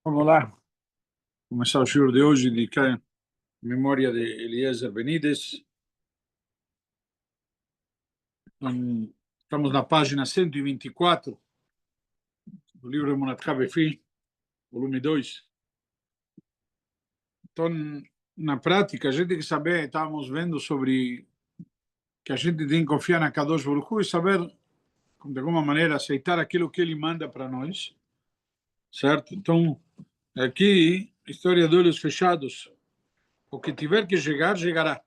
Vamos lá, começar o shiur de hoje de memória de Eliezer Benítez. Estamos na página 124 do livro Emunat Befi, volume 2. Então, na prática, a gente tem que saber, estávamos vendo sobre que a gente tem que confiar na Kadosh Baruch Hu e saber, de alguma maneira, aceitar aquilo que ele manda para nós, certo? Então, aqui, história de olhos fechados, o que tiver que chegar, chegará.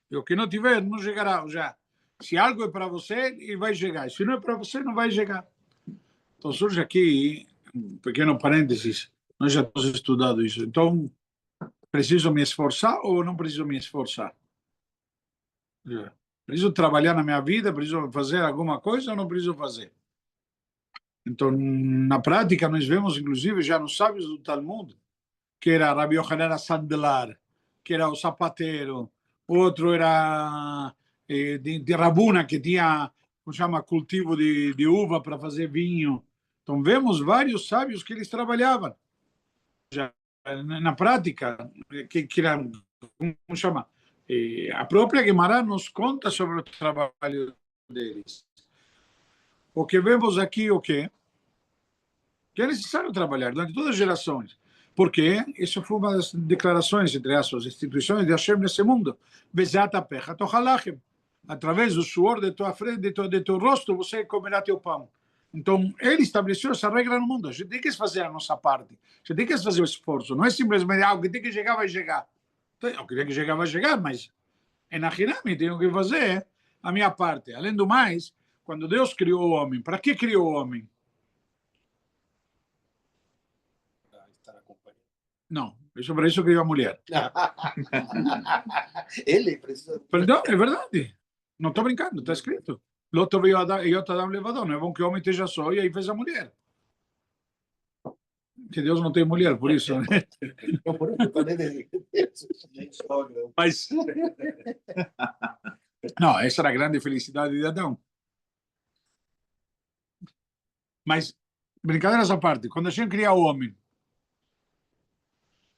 E o que não tiver, não chegará. Já. Se algo é para você, ele vai chegar. Se não é para você, não vai chegar. Então surge aqui um pequeno parênteses. Nós já temos estudado isso. Então, preciso me esforçar ou não preciso me esforçar? Preciso trabalhar na minha vida? Preciso fazer alguma coisa ou não preciso fazer? Então, na prática, nós vemos, inclusive, já nos sábios do Talmud, que era Rabi Yohanan Sandlar, que era o sapateiro, outro era de Rabuna, que tinha, como chama, cultivo de uva para fazer vinho. Então, vemos vários sábios que eles trabalhavam. Já na prática, que era, como chama, a própria Guimarães nos conta sobre o trabalho deles. O que vemos aqui, o quê? Que é necessário trabalhar durante todas as gerações. Porque isso foi uma das declarações entre as instituições de Hashem nesse mundo. Bezat pecha tochalachem. Através do suor de tua frente, de teu rosto, você comerá teu pão. Então, ele estabeleceu essa regra no mundo. A gente tem que fazer a nossa parte. A gente tem que fazer o esforço. Não é simplesmente algo que tem que chegar, vai chegar. O que tem que chegar, vai chegar, mas é na Hinami, tenho que fazer a minha parte. Além do mais, quando Deus criou o homem, para que criou o homem? Não, isso para isso criou a mulher. Ele precisa. Perdão, é verdade. Não estou brincando, está escrito. Loto veio Adam levador. Não é bom que o homem esteja só e aí fez a mulher. Que Deus não tem mulher, por isso. Né? Mas. Não, essa era a grande felicidade de Adão. Mas, brincadeiras à parte, quando a gente cria o homem,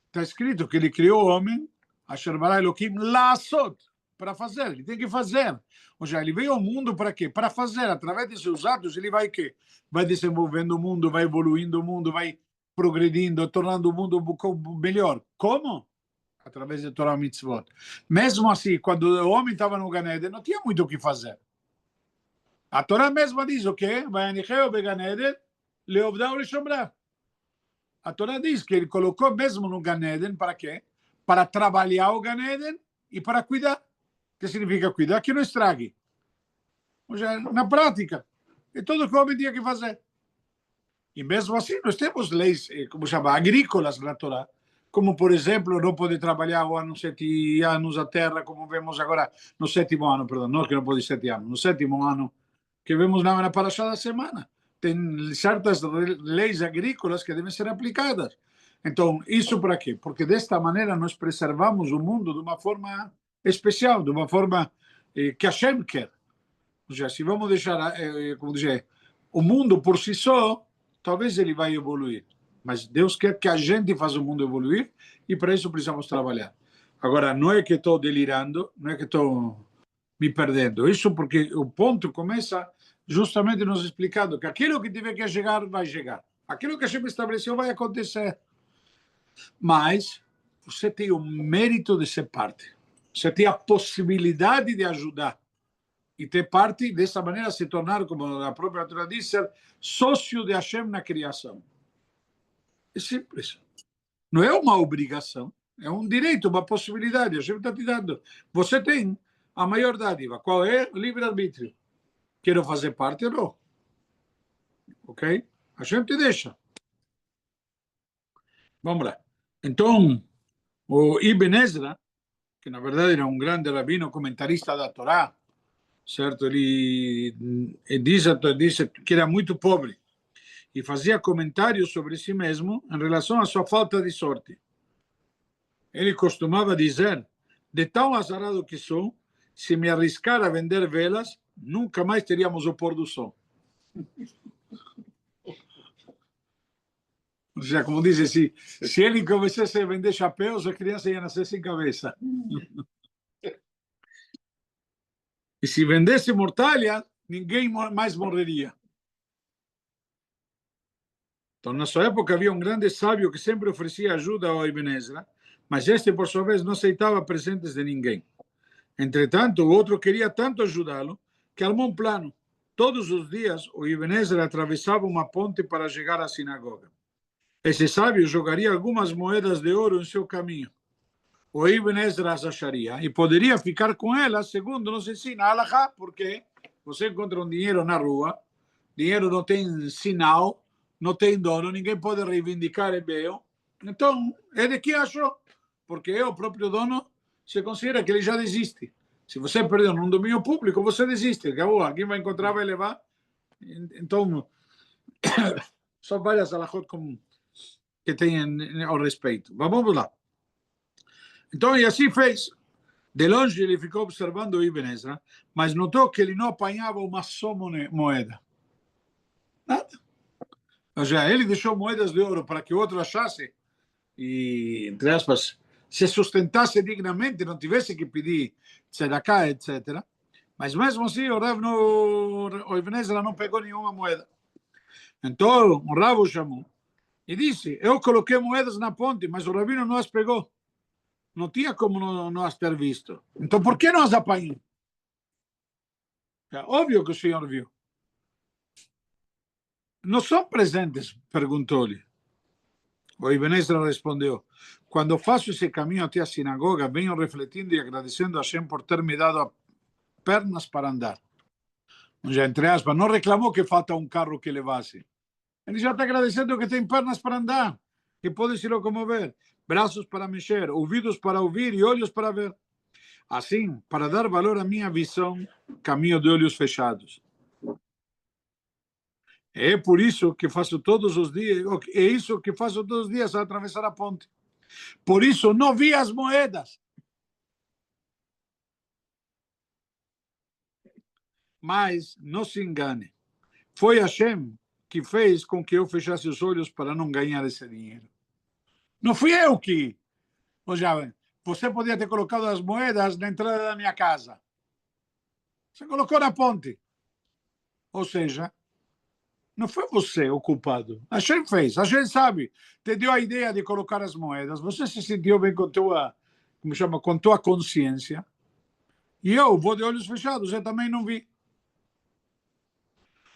está escrito que ele criou o homem, Asher bara Elohim lasot, para fazer, ele tem que fazer. Ou seja, ele veio ao mundo para quê? Para fazer, através de seus atos, ele vai quê? Vai desenvolvendo o mundo, vai evoluindo o mundo, vai progredindo, tornando o mundo um pouco melhor. Como? Através de Torah Mitzvot. Mesmo assim, quando o homem estava no Gan Eden, não tinha muito o que fazer. A Torá mesma diz o quê? Vayanicheu began Eden, leovdau leshomrah. A Torá diz que ele colocou mesmo no Gan Eden para quê? Para trabalhar o Gan Eden e para cuidar. O que significa cuidar? Que não estrague. Ou seja, na prática, é tudo que o homem tinha que fazer. E mesmo assim, nós temos leis, como chama, agrícolas na Torá, como, por exemplo, não pode trabalhar o ano 7 anos a terra, como vemos agora no sétimo ano, perdão, não que não pode 7 anos, no sétimo ano, que vemos na Parashá da semana. Tem certas leis agrícolas que devem ser aplicadas. Então, isso para quê? Porque desta maneira nós preservamos o mundo de uma forma especial, de uma forma que Hashem quer. Ou seja, se vamos deixar, como dizer, o mundo por si só, talvez ele vai evoluir. Mas Deus quer que a gente faça o mundo evoluir e para isso precisamos trabalhar. Agora, não é que estou delirando, não é que estou me perdendo. Isso porque o ponto começa justamente nos explicando que aquilo que tiver que chegar, vai chegar. Aquilo que a gente estabeleceu vai acontecer. Mas você tem o mérito de ser parte. Você tem a possibilidade de ajudar. E ter parte, dessa maneira, se tornar, como a própria Torá diz, ser sócio de Hashem na criação. É simples. Não é uma obrigação. É um direito, uma possibilidade. Hashem está te dando. Você tem a maior dádiva. Qual é? O livre-arbítrio. Quero fazer parte ou não. Ok? Hashem te deixa. Vamos lá. Então, o Ibn Ezra, que na verdade era um grande rabino comentarista da Torá, certo? Ele diz que era muito pobre e fazia comentários sobre si mesmo em relação à sua falta de sorte. Ele costumava dizer: de tão azarado que sou, se me arriscar a vender velas, nunca mais teríamos o pôr do sol. Ou seja, como dizem, se ele começasse a vender chapéus, a criança ia nascer sem cabeça. E se vendesse mortalha, ninguém mais morreria. Então, na sua época, havia um grande sábio que sempre oferecia ajuda ao Ibn Ezra, mas este, por sua vez, não aceitava presentes de ninguém. Entretanto, o outro queria tanto ajudá-lo que armou um plano. Todos os dias, o Ibn Ezra atravessava uma ponte para chegar à sinagoga. Esse sábio jogaria algumas moedas de ouro em seu caminho. O Ibn Ezra as acharia e poderia ficar com elas, segundo nos ensina a Halakha, porque você encontra um dinheiro na rua, dinheiro não tem sinal, não tem dono, ninguém pode reivindicar, é meu. Então, é de quem achou, porque é o próprio dono, se considera que ele já desiste. Se você perdeu num domínio público, você desiste, acabou, alguém vai encontrar, vai levar. Então, são várias halachot que têm ao respeito. Vamos lá. Então, e assim fez. De longe ele ficou observando o Ibn Ezra, mas notou que ele não apanhava uma só moeda. Nada. Ou seja, ele deixou moedas de ouro para que o outro achasse e, entre aspas, se sustentasse dignamente, não tivesse que pedir tzedakah, etc. Mas mesmo assim, o Ibn Ezra não pegou nenhuma moeda. Então, o Rabo chamou e disse, eu coloquei moedas na ponte, mas o rabino não as pegou. Não tinha como não as ter visto. Então, por que não as apanhou? É óbvio que o senhor viu. Não são presentes? Perguntou-lhe. O Ibn Ezra respondeu, quando faço esse caminho até a sinagoga, venho refletindo e agradecendo a Hashem por ter me dado pernas para andar. Já, entre aspas, não reclamou que falta um carro que levasse. Ele já está agradecendo que tem pernas para andar, que pode se locomover, braços para mexer, ouvidos para ouvir e olhos para ver. Assim, para dar valor à minha visão, caminho de olhos fechados. É por isso que faço todos os dias, é isso que faço todos os dias ao atravessar a ponte. Por isso não vi as moedas. Mas não se engane. Foi Hashem que fez com que eu fechasse os olhos para não ganhar esse dinheiro. Não fui eu que... Ou seja, você podia ter colocado as moedas na entrada da minha casa. Você colocou na ponte. Ou seja, não foi você o culpado. A Hashem fez. A Hashem sabe. Te deu a ideia de colocar as moedas. Você se sentiu bem com tua, como chama, com tua consciência. E eu vou de olhos fechados. Eu também não vi.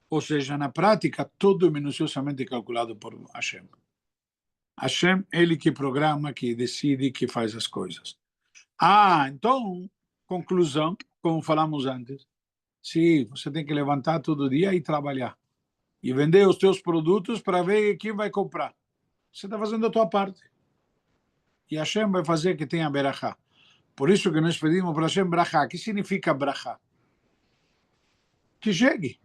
Ou seja, na prática, tudo minuciosamente calculado por Hashem. Hashem, ele que programa, que decide, que faz as coisas. Então, conclusão, como falamos antes. Sim, você tem que levantar todo dia e trabalhar. E vender os teus produtos para ver quem vai comprar. Você está fazendo a tua parte. E Hashem vai fazer que tenha berachá. Por isso que nós pedimos para Hashem berachá. O que significa berachá? Que chegue.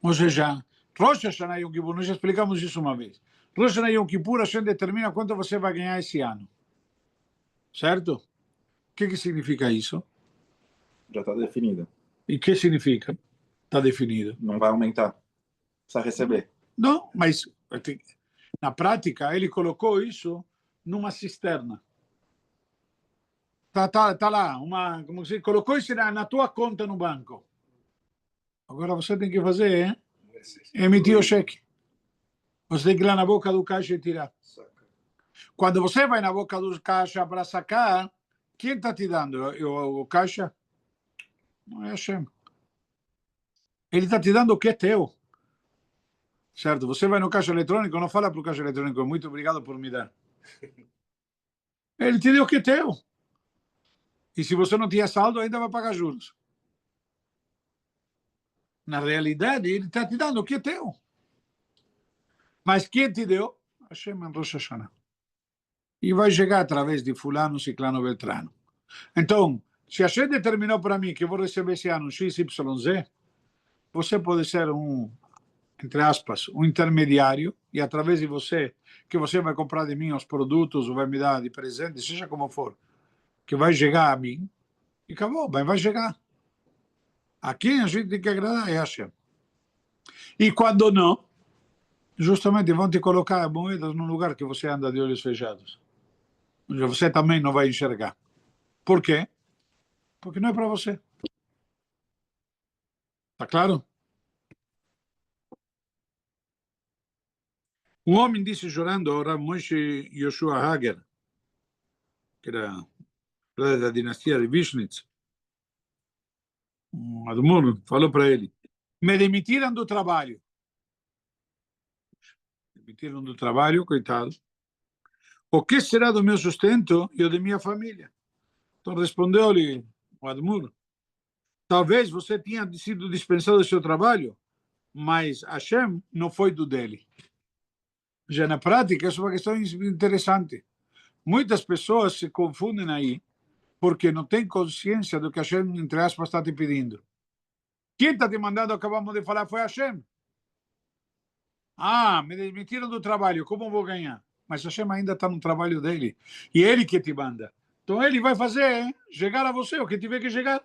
Ou seja, Rosh Hashanah e Yom Kippur, nós já explicamos isso uma vez. Rosh Hashanah e Yom Kippur, Hashem determina quanto você vai ganhar esse ano. Certo? O que significa isso? Já está definido. E o que significa? Está definido. Não vai aumentar. Precisa receber. Não, mas na prática ele colocou isso numa cisterna. Tá lá, como se colocou isso na tua conta no banco. Agora você tem que fazer, emitir o cheque. Você tem que ir lá na boca do caixa e tirar. Quando você vai na boca do caixa para sacar, quem está te dando? O caixa? Não é Hashem. Ele está te dando o que é teu. Certo? Você vai no caixa eletrônico, não fala para o caixa eletrônico, muito obrigado por me dar. Ele te deu o que é teu. E se você não tinha saldo, ainda vai pagar juros. Na realidade, ele está te dando o que é teu. Mas quem te deu? Hashem em Rosh Hashanah. E vai chegar através de fulano, ciclano, beltrano. Então, se Hashem determinou para mim que eu vou receber esse ano XYZ, você pode ser entre aspas, um intermediário, e através de você, que você vai comprar de mim os produtos, ou vai me dar de presente, seja como for, que vai chegar a mim, e acabou, mas vai chegar. A quem a gente tem que agradar é Hashem. E quando não, justamente vão te colocar moedas num lugar que você anda de olhos fechados. Você também não vai enxergar. Por quê? Porque não é para você. Tá claro? Um homem disse chorando ao Rav Moshe Yoshua Hager, que era da dinastia de Vishnitz, um Admur, falou para ele: me demitiram do trabalho. Demitiram do trabalho, coitado. O que será do meu sustento e o de minha família? Então respondeu-lhe o Admur: talvez você tenha sido dispensado do seu trabalho, mas Hashem não foi do dele. Já na prática, isso é uma questão interessante. Muitas pessoas se confundem aí porque não têm consciência do que Hashem, entre aspas, está te pedindo. Quem está te mandando, acabamos de falar, foi Hashem. Ah, me demitiram do trabalho, como vou ganhar? Mas Hashem ainda está no trabalho dele. E é ele que te manda. Então ele vai fazer chegar a você o que tiver que chegar.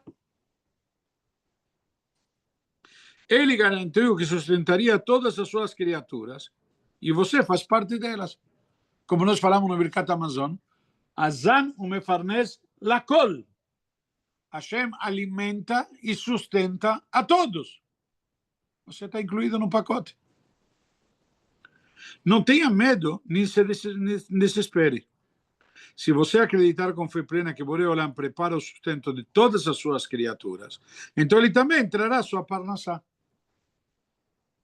Ele garantiu que sustentaria todas as suas criaturas e você faz parte delas. Como nós falamos no Birkat Amazon, Azan umefarnes lakol. Hashem alimenta e sustenta a todos. Você está incluído no pacote. Não tenha medo, nem se desespere. Se você acreditar com fé plena que Boreolam prepara o sustento de todas as suas criaturas, então ele também entrará a sua parnassá.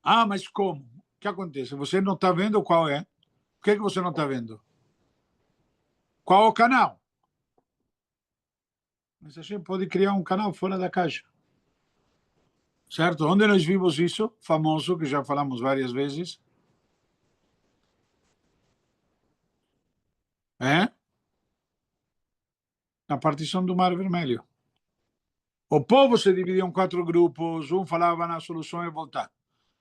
Ah, mas como? O que acontece? Você não está vendo qual é? O que você não está vendo? Qual é o canal? Mas a gente pode criar um canal fora da caixa. Certo? Onde nós vimos isso? Famoso, que já falamos várias vezes. Na partição do Mar Vermelho. O povo se dividiu em 4 grupos. Um falava na solução é voltar.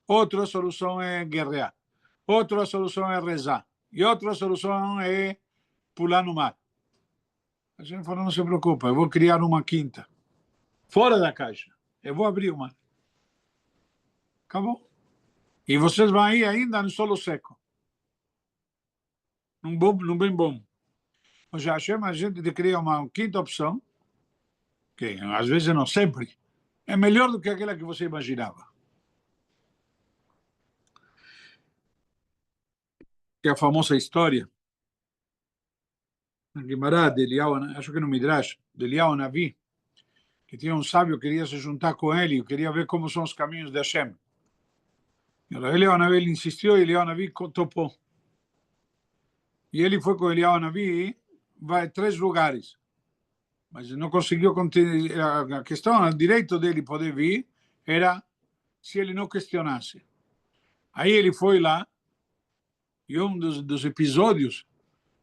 Outra solução é guerrear. Outra solução é rezar. E outra solução é pular no mar. A gente falou, não se preocupa, eu vou criar uma quinta. Fora da caixa. Eu vou abrir o mar. Acabou. E vocês vão ir ainda no solo seco. Num bem bom. Ou seja, a gente cria uma quinta opção, que às vezes não sempre, é melhor do que aquela que você imaginava. Que é a famosa história, na Guimarães, de Eliyahu, acho que no Midrash, de Eliyahu Navi, que tinha um sábio que queria se juntar com ele, queria ver como são os caminhos de Hashem. E Eliyahu Navi ele insistiu e Eliyahu Navi topou. E ele foi com Eliyahu Navi, vai a 3 lugares. Mas não conseguiu continuar. A questão, o direito dele poder vir, era se ele não questionasse. Aí ele foi lá, e um dos episódios,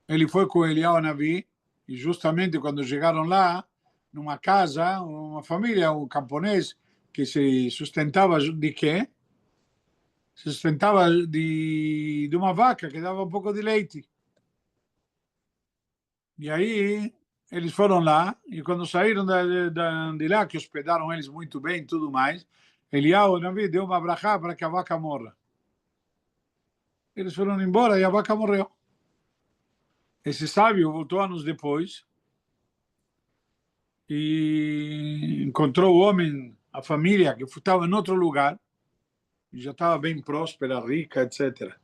ele foi com Eliyahu Navi, e justamente quando chegaram lá, numa casa, uma família, um camponês, que se sustentava de quê? Se sustentava de uma vaca que dava um pouco de leite. E aí eles foram lá, e quando saíram de lá, que hospedaram eles muito bem e tudo mais, Eliyahu Navi deu uma brachá para que a vaca morra. Eles foram embora e a vaca morreu. Esse sábio voltou anos depois e encontrou o homem, a família, que estava em outro lugar, e já estava bem próspera, rica, etc.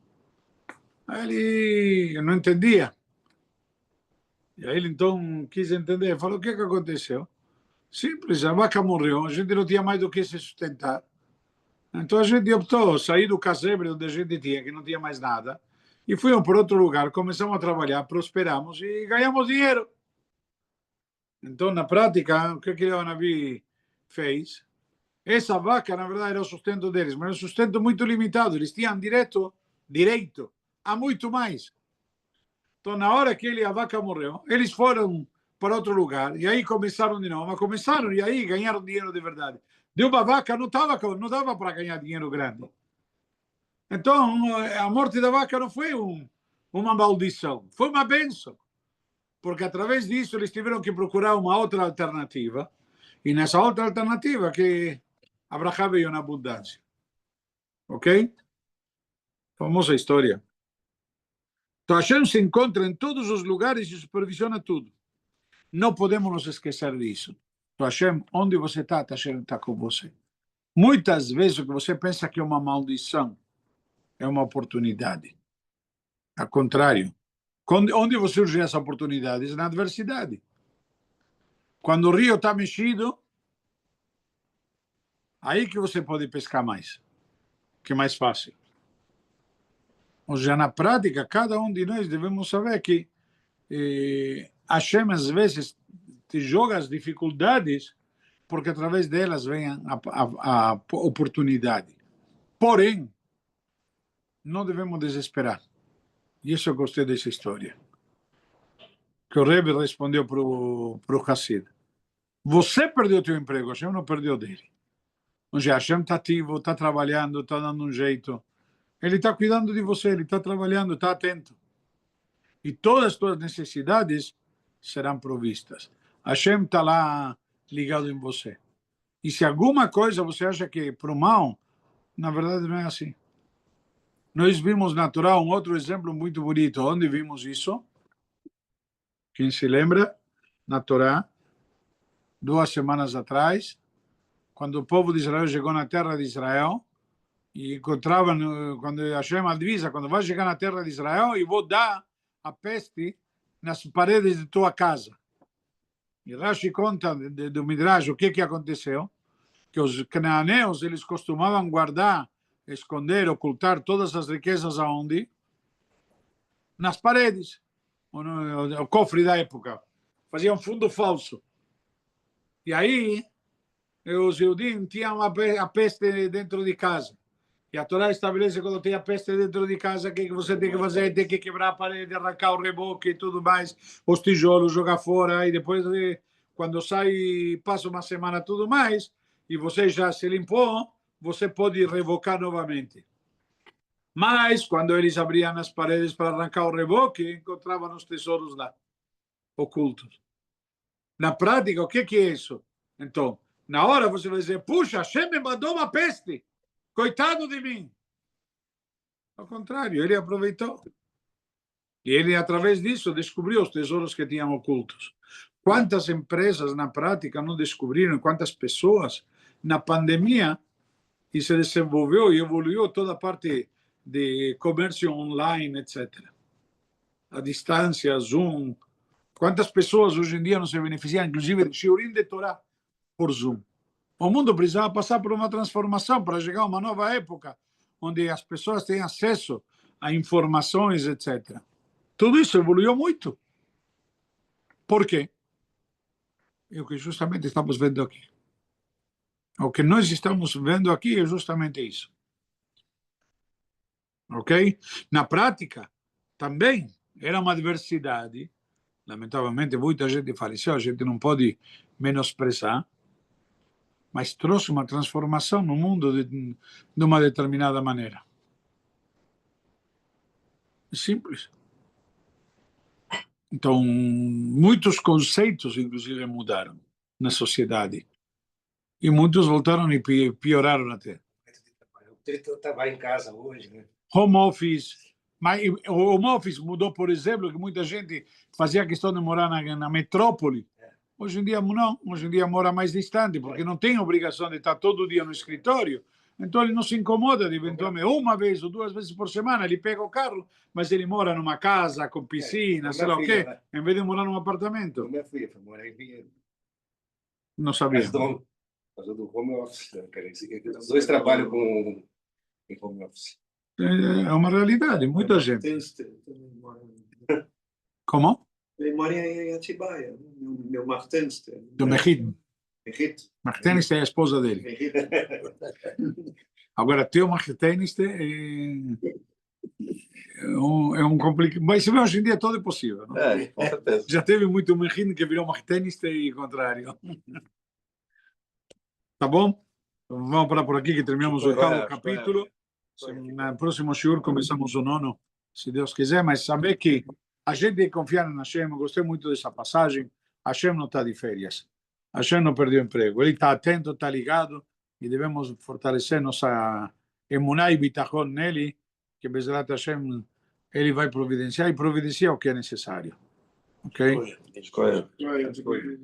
Aí ele não entendia. E aí ele então quis entender, falou: o que aconteceu? Simples, a vaca morreu, a gente não tinha mais do que se sustentar. Então a gente optou sair do casebre onde a gente tinha, que não tinha mais nada, e fomos por outro lugar, começamos a trabalhar, prosperamos e ganhamos dinheiro. Então, na prática, o que o Navi fez? Essa vaca, na verdade, era o sustento deles, mas era um sustento muito limitado. Eles tinham direito a muito mais. Então, na hora que a vaca morreu, eles foram para outro lugar e aí começaram de novo. Mas começaram e aí ganharam dinheiro de verdade. De uma vaca não dava para ganhar dinheiro grande. Então, a morte da vaca não foi uma maldição, foi uma bênção. Porque através disso eles tiveram que procurar uma outra alternativa. E nessa outra alternativa que a brachá veio na abundância. Ok? Famosa história. Então, Hashem se encontra em todos os lugares e supervisiona tudo. Não podemos nos esquecer disso. Então, Hashem, onde você está, Hashem está com você. Muitas vezes o que você pensa que é uma maldição é uma oportunidade. Ao contrário. Onde você surge essa oportunidade? Na adversidade. Quando o rio está mexido, aí que você pode pescar mais. Que é mais fácil. Ou seja, na prática, cada um de nós devemos saber que Hashem, às vezes, te joga as dificuldades porque através delas vem a oportunidade. Porém, não devemos desesperar. E isso eu gostei dessa história. Que o Rebbe respondeu para o Hassid. Você perdeu o teu emprego, Hashem não perdeu dele. Ou seja, Hashem está ativo, está trabalhando, está dando um jeito. Ele está cuidando de você, ele está trabalhando, está atento. E todas as tuas necessidades serão provistas. Hashem está lá ligado em você. E se alguma coisa você acha que é para o mal, na verdade não é assim. Nós vimos na Torá um outro exemplo muito bonito. Onde vimos isso? Quem se lembra? Na Torá, 2 semanas atrás, quando o povo de Israel chegou na terra de Israel, e encontravam, quando Hashem avisa, quando vai chegar na terra de Israel, e vou dar a peste nas paredes de tua casa. E Rashi conta do Midrash o que aconteceu, que os cananeus, eles costumavam guardar, esconder, ocultar todas as riquezas aonde? Nas paredes, o cofre da época. Faziam fundo falso. E aí, os judeus tinham a peste dentro de casa. E a Torá estabelece que quando tem a peste dentro de casa, o que você tem que fazer? Tem que quebrar a parede, arrancar o reboque e tudo mais, os tijolos, jogar fora, e depois, quando sai, passa uma semana tudo mais, e você já se limpou, você pode revocar novamente. Mas, quando eles abriam as paredes para arrancar o reboque, encontravam os tesouros lá, ocultos. Na prática, o que é isso? Então, na hora você vai dizer, puxa, Hashem me mandou uma peste. Coitado de mim. Ao contrário, ele aproveitou. E ele, através disso, descobriu os tesouros que tinham ocultos. Quantas empresas, na prática, não descobriram? Quantas pessoas, na pandemia, e se desenvolveu e evoluiu toda a parte de comércio online, etc. A distância, Zoom. Quantas pessoas hoje em dia não se beneficiam, inclusive, de shiurim de Torá por Zoom? O mundo precisava passar por uma transformação para chegar a uma nova época, onde as pessoas têm acesso a informações, etc. Tudo isso evoluiu muito. Por quê? É o que justamente estamos vendo aqui. O que nós estamos vendo aqui é justamente isso. Ok? Na prática, também era uma adversidade. Lamentavelmente, muita gente faleceu, a gente não pode menosprezar, mas trouxe uma transformação no mundo de uma determinada maneira. É simples. Então, muitos conceitos, inclusive, mudaram na sociedade. E muitos voltaram e pioraram até. Eu estava em casa hoje, né? Home office. Mas o home office mudou, por exemplo, que muita gente fazia questão de morar na metrópole. Hoje em dia não. Hoje em dia mora mais distante, porque não tem obrigação de estar todo dia no escritório. Então ele não se incomoda de eventualmente uma vez ou 2 vezes por semana, ele pega o carro, mas ele mora numa casa com piscina, sei lá o quê, em vez de morar num apartamento. Minha filha foi morar em Vinhedo. Não sabia. Fazendo do home office. Os dois trabalham em home office. É uma realidade, muita gente. Como? Ele mora em Atibaia, meu Martenster. Do Mechid. Martenster é a esposa dele. Agora, ter o Martenster é um complicado. Mas hoje em dia tudo é possível. Não? Com certeza. Já teve muito Mechid que virou Martenster e o contrário. Tá bom? Vamos parar por aqui que terminamos o 8º capítulo. No próximo shiur começamos o 9º, se Deus quiser, mas saber que a gente tem que confiar em Hashem. Eu gostei muito dessa passagem. Hashem não está de férias. Hashem não perdeu emprego. Ele está atento, está ligado e devemos fortalecer nossa emuná e bitachon nele que Bezerrat Hashem, ele vai providenciar e providencia o que é necessário. Ok? Escolha. Escolha.